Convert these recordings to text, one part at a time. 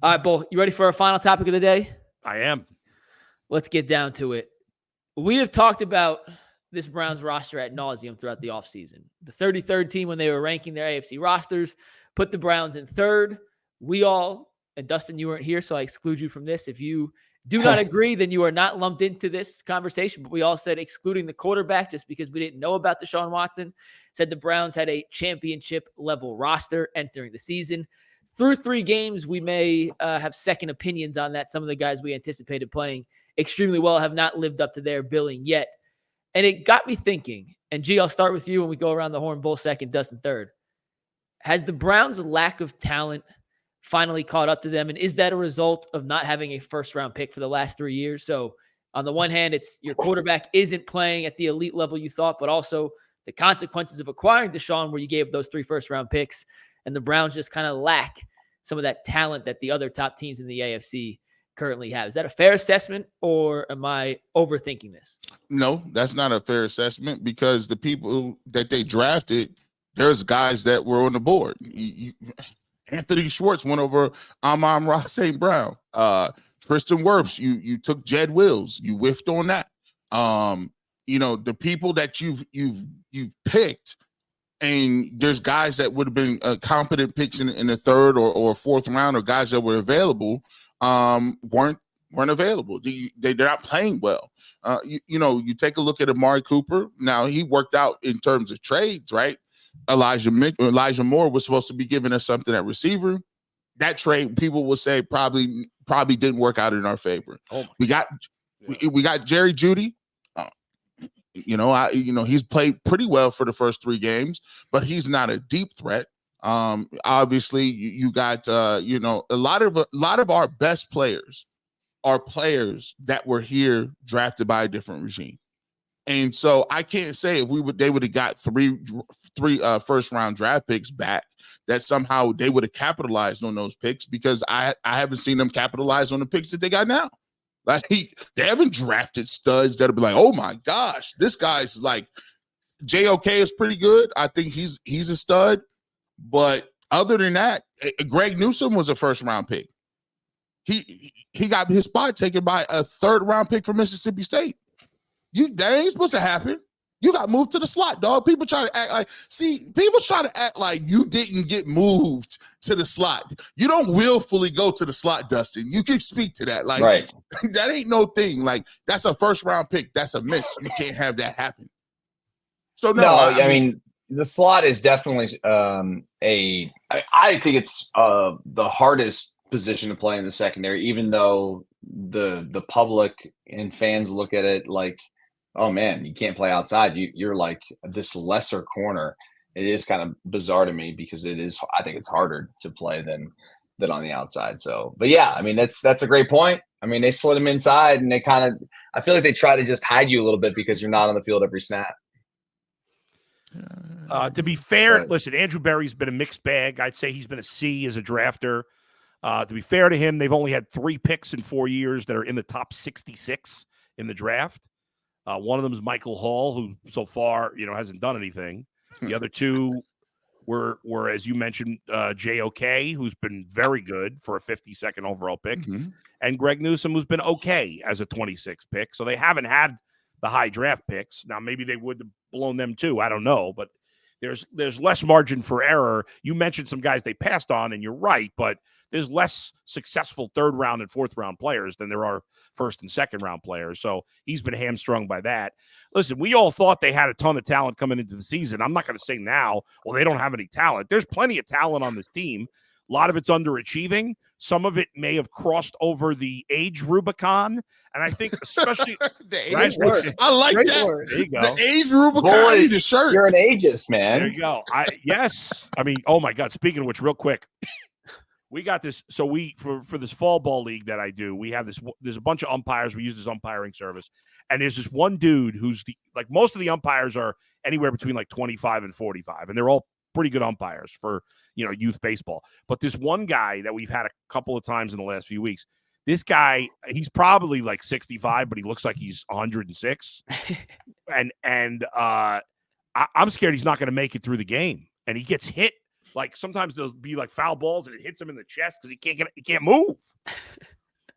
All right, Bull, you ready for our final topic of the day? I am. Let's get down to it. We have talked about this Browns roster ad nauseum throughout the offseason. The 33rd team, when they were ranking their AFC rosters, put the Browns in third. We all, and Dustin, you weren't here, so I exclude you from this. If you do not agree, then you are not lumped into this conversation. But we all said excluding the quarterback just because we didn't know about Deshaun Watson, said the Browns had a championship-level roster entering the season. Through 3 games, we may have second opinions on that. Some of the guys we anticipated playing extremely well have not lived up to their billing yet. And it got me thinking, and G, I'll start with you when we go around the horn, Bull second, Dustin third. Has the Browns' lack of talent finally caught up to them? And is that a result of not having a first-round pick for the last 3 years? So on the one hand, it's your quarterback isn't playing at the elite level you thought, but also the consequences of acquiring Deshaun where you gave those 3 first-round picks, and the Browns just kind of lack some of that talent that the other top teams in the AFC currently have. Is that a fair assessment, or am I overthinking this? No, that's not a fair assessment because the people that they drafted, there's guys that were on the board. Anthony Schwartz went over Amon-Ra St. Brown. Tristan Wirfs, you took Jed Wills. You whiffed on that. The people that you've picked, and there's guys that would have been competent picks in the third or fourth round, or guys that were available weren't available. They're not playing well. You take a look at Amari Cooper. Now, he worked out in terms of trades, right? Elijah Moore was supposed to be giving us something at receiver. That trade, people will say, probably didn't work out in our favor. We got Jerry Jeudy. He's played pretty well for the first 3 games, but he's not a deep threat. Obviously, you got a lot of our best players are players that were here drafted by a different regime. And so I can't say if they would have got three first round draft picks back that somehow they would have capitalized on those picks, because I haven't seen them capitalize on the picks that they got now. Like, they haven't drafted studs that'll be like, oh my gosh, this guy's like, JOK is pretty good. I think he's a stud. But other than that, Greg Newsome was a first round pick. He got his spot taken by a 3rd round pick from Mississippi State. That ain't supposed to happen. You got moved to the slot, dog. People try to act like you didn't get moved to the slot. You don't willfully go to the slot, Dustin. You can speak to that. Like, right. That ain't no thing. Like, that's a first round pick. That's a miss. You can't have that happen. So I mean, the slot is definitely I think it's the hardest position to play in the secondary, even though the public and fans look at it like, oh man, you can't play outside. You're like this lesser corner. It is kind of bizarre to me because I think it's harder to play than on the outside. So, but yeah, I mean, that's a great point. I mean, they slid him inside and I feel like they try to just hide you a little bit because you're not on the field every snap. To be fair, listen, Andrew Berry's been a mixed bag. I'd say he's been a C as a drafter. To be fair to him, they've only had 3 picks in 4 years that are in the top 66 in the draft. One of them is Michael Hall, who so far, hasn't done anything. The other 2 were as you mentioned, JOK, who's been very good for a 52nd overall pick, and Greg Newsome, who's been okay as a 26th pick. So they haven't had the high draft picks. Now, maybe they would have blown them too. I don't know, but there's less margin for error. You mentioned some guys they passed on, and you're right, but there's less successful 3rd round and 4th round players than there are 1st and 2nd round players. So he's been hamstrung by that. Listen, we all thought they had a ton of talent coming into the season. I'm not going to say now, well, they don't have any talent. There's plenty of talent on this team. A lot of it's underachieving. Some of it may have crossed over the age Rubicon. And I think especially the age word. I like Great that. Word. There you go. The age Rubicon. Boy, the shirt. You're an ageist, man. There you go. Yes. I mean, oh my God. Speaking of which, real quick, we got this. So for this fall ball league that I do, we have this. There's a bunch of umpires. We use this umpiring service, and there's this one dude who's most of the umpires are anywhere between 25 and 45, and they're all pretty good umpires for youth baseball. But this one guy that we've had a couple of times in the last few weeks, this guy, he's probably 65, but he looks like he's 106, and I'm scared he's not going to make it through the game, and he gets hit Like sometimes there'll be like foul balls and it hits him in the chest because he can't move.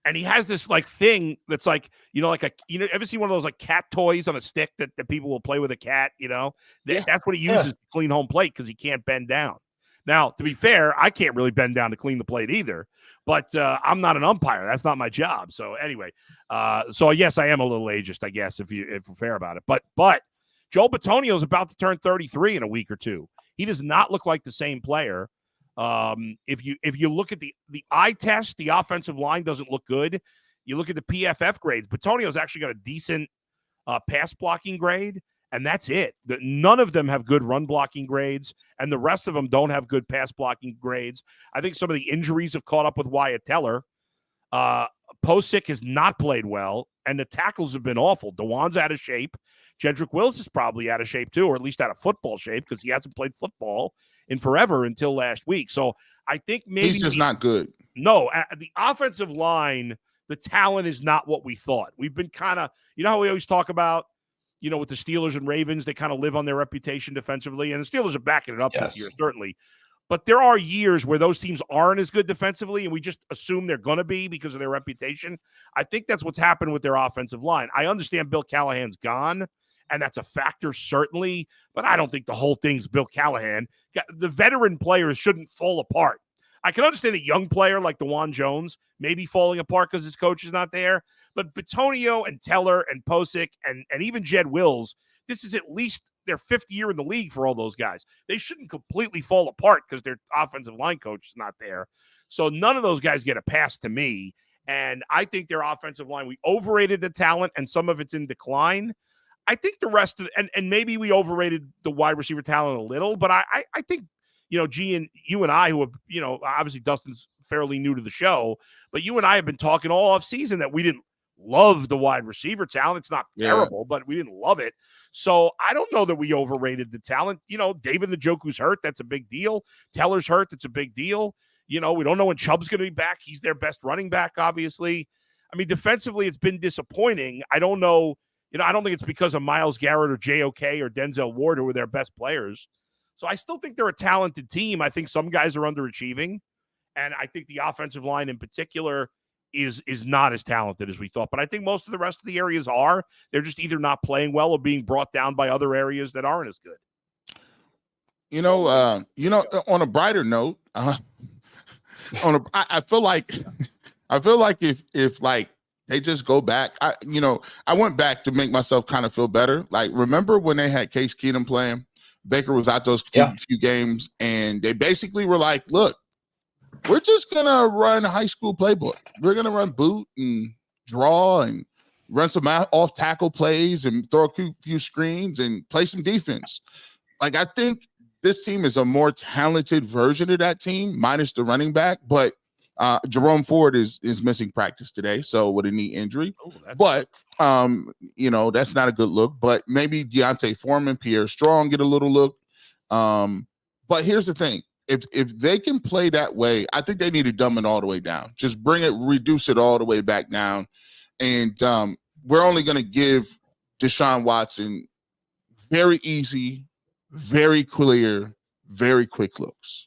And he has this like thing that's like, ever see one of those like cat toys on a stick that people will play with a cat, That's what he uses to clean home plate because he can't bend down. Now, to be fair, I can't really bend down to clean the plate either, but I'm not an umpire. That's not my job. So anyway, yes, I am a little ageist, I guess, if we're fair about it. But Joel Bitonio is about to turn 33 in a week or two. He does not look like the same player. If you look at the eye test, the offensive line doesn't look good. You look at the PFF grades. Bitonio's actually got a decent pass blocking grade, and that's it. None of them have good run blocking grades, and the rest of them don't have good pass blocking grades. I think some of the injuries have caught up with Wyatt Teller. Posick has not played well, and the tackles have been awful. DeJuan's out of shape. Jedrick Wills is probably out of shape too, or at least out of football shape because he hasn't played football in forever until last week. So I think maybe he's just not good. No, the offensive line, the talent is not what we thought. We've been kind of, how we always talk about, with the Steelers and Ravens, they kind of live on their reputation defensively, and the Steelers are backing it up this year, certainly. But there are years where those teams aren't as good defensively, and we just assume they're going to be because of their reputation. I think that's what's happened with their offensive line. I understand Bill Callahan's gone, and that's a factor, certainly, but I don't think the whole thing's Bill Callahan. The veteran players shouldn't fall apart. I can understand a young player like DeJuan Jones maybe falling apart because his coach is not there, but Bitonio and Teller and Posick and even Jed Wills, this is at least their fifth year in the league for all those guys. They shouldn't completely fall apart because their offensive line coach is not there. So none of those guys get a pass to me, and I think their offensive line, we overrated the talent, and some of it's in decline. I think the rest of and maybe we overrated the wide receiver talent a little, but I think, G and you and I, who have, obviously Dustin's fairly new to the show, but you and I have been talking all off season that we didn't love the wide receiver talent. It's not terrible, but we didn't love it. So I don't know that we overrated the talent. David Njoku's hurt. That's a big deal. Teller's hurt. That's a big deal. We don't know when Chubb's going to be back. He's their best running back, obviously. I mean, defensively, it's been disappointing. I don't know. I don't think it's because of Myles Garrett or JOK or Denzel Ward, who were their best players. So I still think they're a talented team. I think some guys are underachieving. And I think the offensive line in particular is not as talented as we thought. But I think most of the rest of the areas are. They're just either not playing well or being brought down by other areas that aren't as good. On a brighter note, I feel like if like they just go back, I went back to make myself kind of feel better. Like, remember when they had Case Keenum playing? Baker was out those few games, and they basically were like, look, we're just going to run a high school playbook. We're going to run boot and draw and run some off tackle plays and throw a few screens and play some defense. Like, I think this team is a more talented version of that team, minus the running back, but Jerome Ford is missing practice today, so with a knee injury. But that's not a good look. But maybe Deontay Foreman, Pierre Strong get a little look. But here's the thing: if they can play that way, I think they need to dumb it all the way down. Just reduce it all the way back down, and we're only going to give Deshaun Watson very easy, very clear, very quick looks.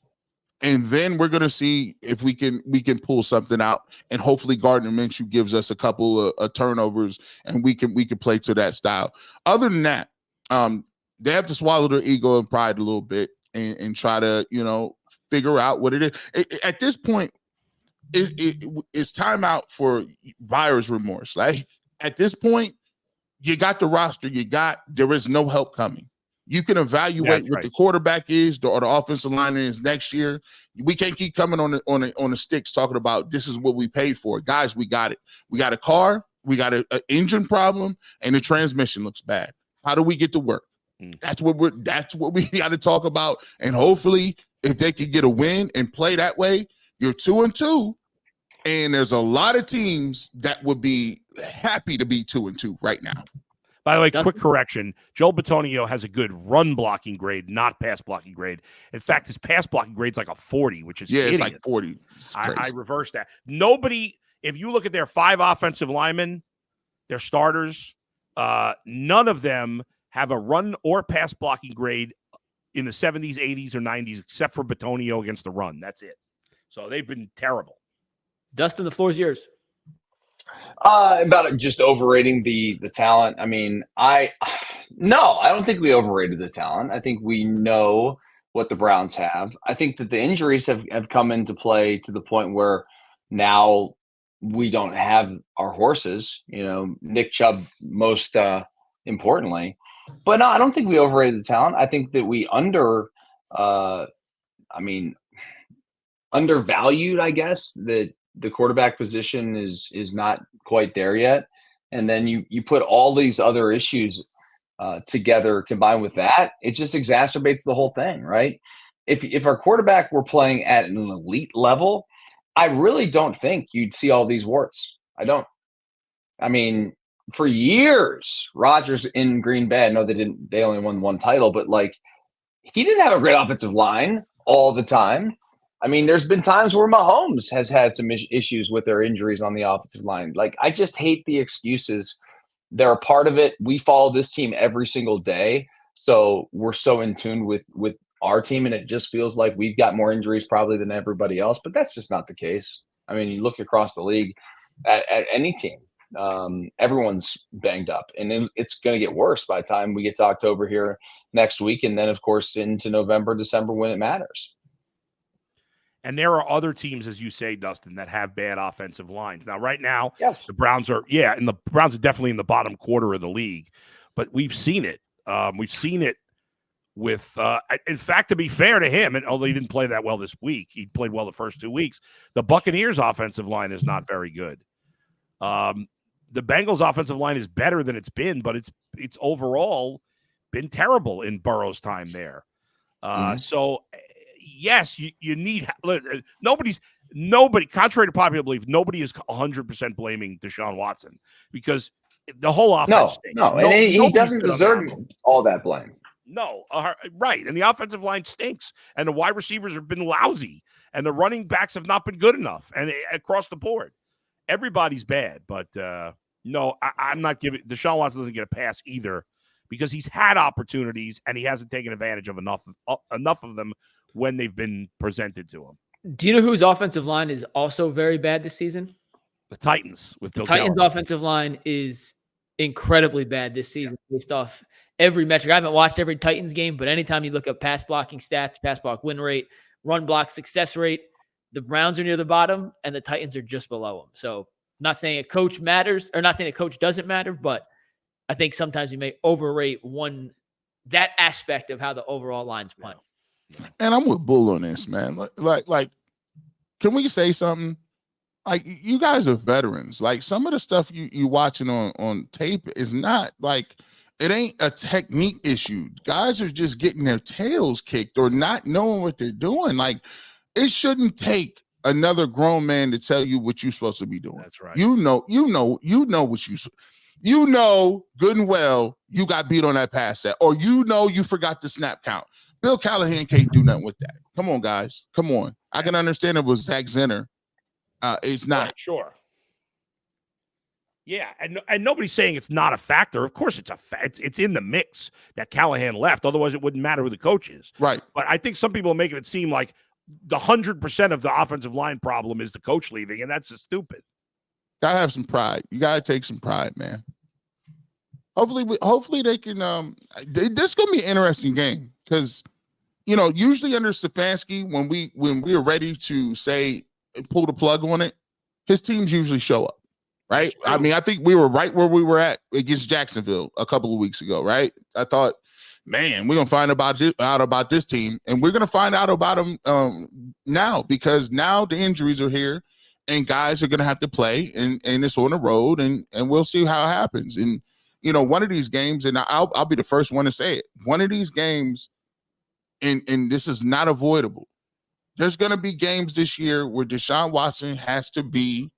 And then we're going to see if we can pull something out, and hopefully Gardner Minshew gives us a couple of turnovers, and we can play to that style. Other than that, they have to swallow their ego and pride a little bit and try to figure out what it is. At this point, it's time out for buyer's remorse. Like, at this point, you got the roster, there is no help coming. You can evaluate what the quarterback is or the offensive line is next year. We can't keep coming on the sticks talking about this is what we paid for. Guys, we got it. We got a car, we got an engine problem, and the transmission looks bad. How do we get to work? That's what we got to talk about. And hopefully, if they can get a win and play that way, you're 2-2. And there's a lot of teams that would be happy to be 2-2 right now. By the way, quick correction. Joel Bitonio has a good run blocking grade, not pass blocking grade. In fact, his pass blocking grade's like a 40, which is it's like 40. I reversed that. Nobody, if you look at their 5 offensive linemen, their starters, none of them have a run or pass blocking grade in the 70s, 80s, or 90s, except for Batonio against the run. That's it. So they've been terrible. Dustin, the floor is yours. About just overrating the talent. I mean, I don't think we overrated the talent. I think we know what the Browns have. I think that the injuries have come into play to the point where now we don't have our horses, Nick Chubb most importantly. But no, I don't think we overrated the talent. I think that we undervalued, I guess, that the quarterback position is not quite there yet. And then you put all these other issues together, combined with that, it just exacerbates the whole thing, right? If our quarterback were playing at an elite level, I really don't think you'd see all these warts. I don't. I mean, for years, Rodgers in Green Bay, I know they only won one title, but he didn't have a great offensive line all the time. I mean, there's been times where Mahomes has had some issues with their injuries on the offensive line. I just hate the excuses. They're a part of it. We follow this team every single day, so we're so in tune with our team, and it just feels like we've got more injuries probably than everybody else, but that's just not the case. I mean, you look across the league at any team, everyone's banged up, and it's going to get worse by the time we get to October here next week, and then, of course, into November, December when it matters. And there are other teams, as you say, Dustin, that have bad offensive lines. Now, right now, yes, the Browns are, and the Browns are definitely in the bottom quarter of the league, but we've seen it. We've seen it with, in fact, to be fair to him, and although he didn't play that well this week, he played well the first 2 weeks. The Buccaneers' offensive line is not very good. The Bengals' offensive line is better than it's been, but it's overall been terrible in Burrow's time there. So, yes, you need nobody. Contrary to popular belief, nobody is 100% blaming Deshaun Watson because the whole offense stinks. And he doesn't deserve all that blame. No, right. And the offensive line stinks, and the wide receivers have been lousy, and the running backs have not been good enough, and across the board, everybody's bad. But no, I'm not giving Deshaun Watson doesn't get a pass either because he's had opportunities and he hasn't taken advantage of enough of them when they've been presented to him. Do you know whose offensive line is also very bad this season? The Titans with Bill Titans' Callahan. offensive line is incredibly bad this season based off every metric. I haven't watched every Titans game, but anytime you look at pass blocking stats, pass block win rate, run block success rate, the Browns are near the bottom and the Titans are just below them. So not saying a coach matters or not saying a coach doesn't matter, but I think sometimes you may overrate that aspect of how the overall line's playing. And I'm with Bull on this, man. Like, can we say something? Like, you guys are veterans. Like, some of the stuff you watching on tape is not like, it ain't a technique issue. Guys are just getting their tails kicked or not knowing what they're doing. Like, it shouldn't take another grown man to tell you what you're supposed to be doing. That's right. You know what good and well you got beat on that pass set, or you forgot the snap count. Bill Callahan can't do nothing with that. Come on, guys. Come on. I can understand it was Zach Zenner. It's not. Right, sure. Yeah, and nobody's saying it's not a factor. Of course it's it's in the mix that Callahan left. Otherwise, it wouldn't matter who the coach is. Right. But I think some people are making it seem like the 100% of the offensive line problem is the coach leaving, and that's just stupid. Gotta have some pride. You gotta take some pride, man. Hopefully they can. This is gonna be an interesting game because, usually under Stefanski, when we are ready to say pull the plug on it, his teams usually show up, right? I mean, I think we were right where we were at against Jacksonville a couple of weeks ago, right? I thought, man, we're gonna find out about this team, and we're gonna find out about them now because now the injuries are here, and guys are gonna have to play, and it's on the road, and we'll see how it happens. And one of these games, and I'll be the first one to say it. One of these games, and this is not avoidable. There's going to be games this year where Deshaun Watson has to be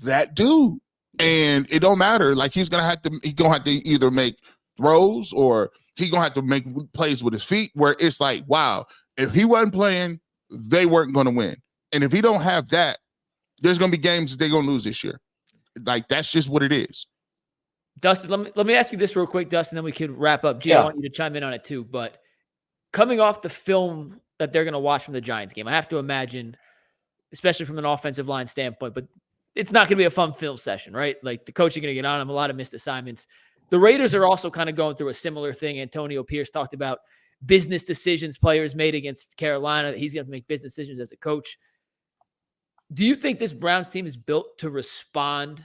that dude, and it don't matter. Like he's gonna have to either make throws or he's gonna have to make plays with his feet. Where it's like, wow, if he wasn't playing, they weren't going to win. And if he don't have that, there's going to be games that they're going to lose this year. Like that's just what it is. Dustin, let me ask you this real quick, Dustin, then we could wrap up. Jay, I want you to chime in on it too. But coming off the film that they're going to watch from the Giants game, I have to imagine, especially from an offensive line standpoint, but it's not going to be a fun film session, right? Like the coach is going to get on them, a lot of missed assignments. The Raiders are also kind of going through a similar thing. Antonio Pierce talked about business decisions players made against Carolina. He's going to make business decisions as a coach. Do you think this Browns team is built to respond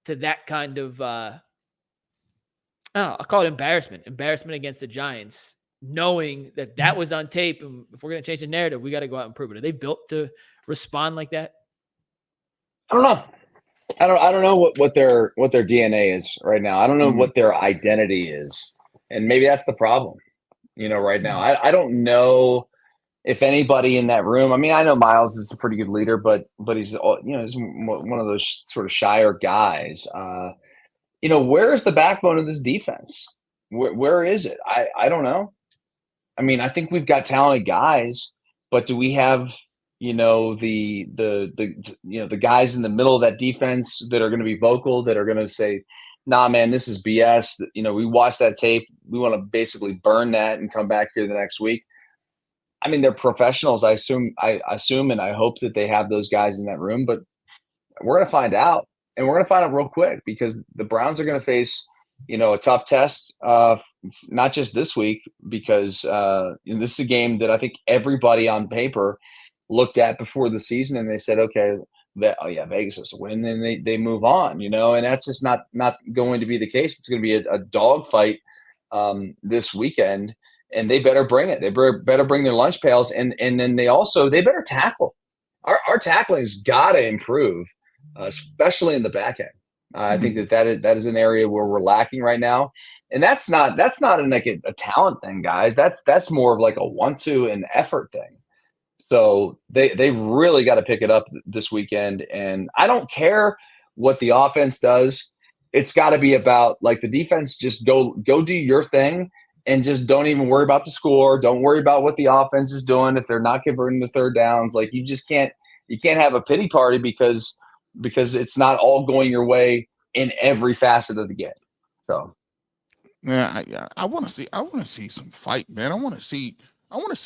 to that kind of, I'll call it embarrassment against the Giants, knowing that was on tape? And if we're going to change the narrative, we got to go out and prove it. Are they built to respond like that? I don't know. I don't know what their DNA is right now. I don't know what their identity is. And maybe that's the problem, right now. I don't know if anybody in that room, I mean, I know Miles is a pretty good leader, but he's, he's one of those sort of shyer guys. Where is the backbone of this defense? Where is it? I don't know. I mean, I think we've got talented guys, but do we have, the guys in the middle of that defense that are going to be vocal, that are going to say, nah, man, this is BS. We watched that tape. We want to basically burn that and come back here the next week. I mean, they're professionals. I assume and I hope that they have those guys in that room, but we're going to find out, and we're going to find out real quick, because the Browns are going to face, a tough test, not just this week, because this is a game that I think everybody on paper looked at before the season and they said, okay, Vegas is a win, and they move on, and that's just not going to be the case. It's going to be a dogfight this weekend. And they better bring it. They better bring their lunch pails, and then they better tackle. Our tackling's got to improve, especially in the back end. I think that is an area where we're lacking right now, and that's not a talent thing, guys. That's more of like a want-to and effort thing. So they really got to pick it up this weekend. And I don't care what the offense does. It's got to be about, like, the defense. Just go do your thing. And just don't even worry about the score. Don't worry about what the offense is doing. If they're not converting the third downs, like, you can't have a pity party because it's not all going your way in every facet of the game. So, yeah, I want to see some fight, man. I want to see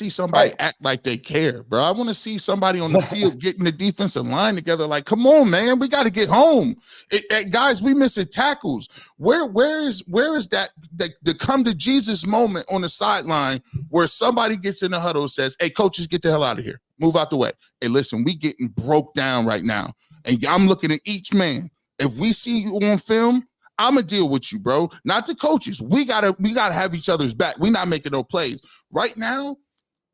somebody act like they care, bro. I want to see somebody on the field getting the defensive line together. Like, come on, man, we got to get home. Guys, we missing tackles. Where is that the come to Jesus moment on the sideline where somebody gets in the huddle and says, hey, coaches, get the hell out of here. Move out the way. Hey, listen, we getting broke down right now. And I'm looking at each man. If we see you on film, I'm gonna deal with you, bro. Not the coaches. We gotta have each other's back. We're not making no plays right now.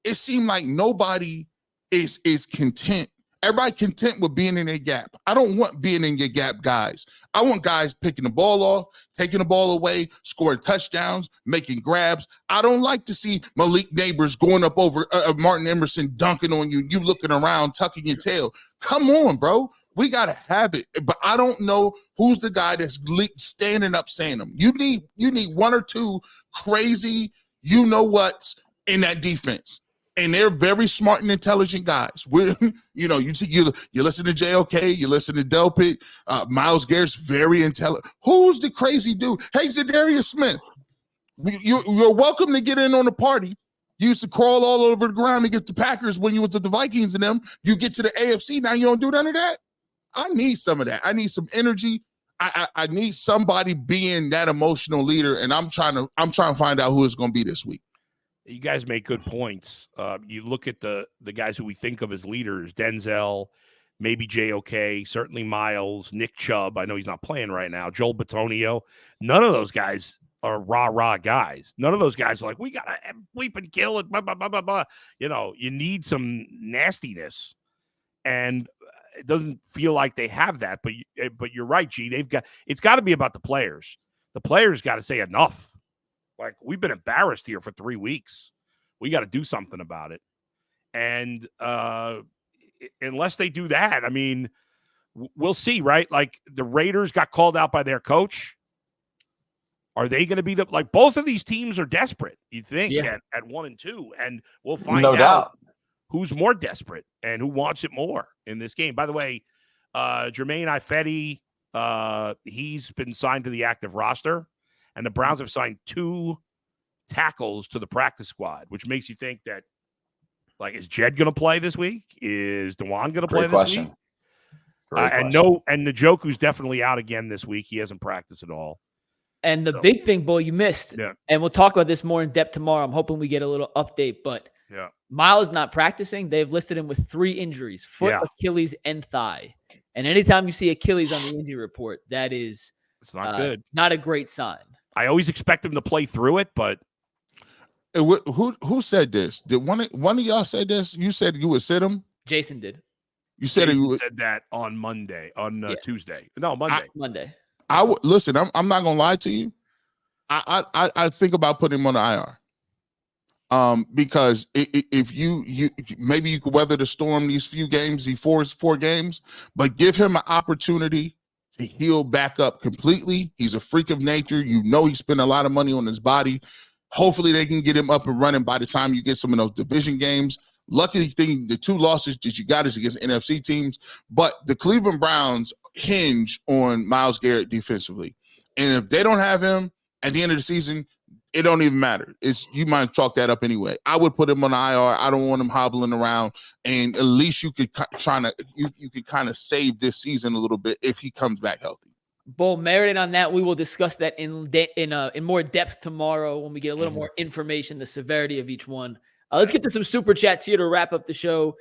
It seemed like nobody is content. Everybody content with being in their gap. I don't want being in your gap, guys. I want guys picking the ball off, taking the ball away, scoring touchdowns, making grabs. I don't like to see Malik Neighbors going up over Martin Emerson, dunking on you. You looking around, tucking your tail. Come on, bro. We got to have it. But I don't know who's the guy that's standing up saying them. You need one or two crazy you-know-what's in that defense. And they're very smart and intelligent guys. You listen to JOK, you listen to Delpit, Myles Garrett's very intelligent. Who's the crazy dude? Hey, Zadarius Smith, you're welcome to get in on the party. You used to crawl all over the ground against the Packers when you was with the Vikings and them. You get to the AFC, now you don't do none of that? I need some of that. I need some energy. I need somebody being that emotional leader, and I'm trying to find out who it's going to be this week. You guys make good points. You look at the guys who we think of as leaders: Denzel, maybe JOK, certainly Miles, Nick Chubb. I know he's not playing right now. Joel Bitonio. None of those guys are rah guys. None of those guys are like, we gotta bleep and kill it. Blah, blah, blah, blah, blah. You need some nastiness, and it doesn't feel like they have that. But you're right, G. It's got to be about the players. The players got to say enough. Like, we've been embarrassed here for 3 weeks. We got to do something about it. And unless they do that, I mean, we'll see, right? Like, the Raiders got called out by their coach. Are they going to be like, both of these teams are desperate, you think, at 1 and 2. And we'll find out who's more desperate and who wants it more in this game. By the way, Jermaine Ifedi, he's been signed to the active roster. And the Browns have signed 2 tackles to the practice squad, which makes you think that, like, is Jed going to play this week? Is Dewan going to play this week? And Njoku's definitely out again this week. He hasn't practiced at all. And the big thing, Bull, you missed. Yeah. And we'll talk about this more in depth tomorrow. I'm hoping we get a little update, but Miles not practicing. They've listed him with 3 injuries: foot, Achilles, and thigh. And anytime you see Achilles on the injury report, it's not good. Not a great sign. I always expect him to play through it, but who said this? Did one of y'all say this? You said you would sit him? Jason did. You said said that on Monday, Tuesday. No, Monday. Monday. I would listen. I'm not gonna lie to you. I think about putting him on the IR. Because if you maybe you could weather the storm these few games, these four games, but give him an opportunity to heal back up completely. He's a freak of nature. You know he spent a lot of money on his body. Hopefully they can get him up and running by the time you get some of those division games. Luckily, the 2 losses that you got is against NFC teams, but the Cleveland Browns hinge on Myles Garrett defensively. And if they don't have him at the end of the season, it don't even matter. You might chalk that up anyway. I would put him on the IR. I don't want him hobbling around, and at least you could kind of save this season a little bit if he comes back healthy. Bull, merited on that. We will discuss that in more depth tomorrow when we get a little more information, the severity of each one. Let's get to some super chats here to wrap up the show.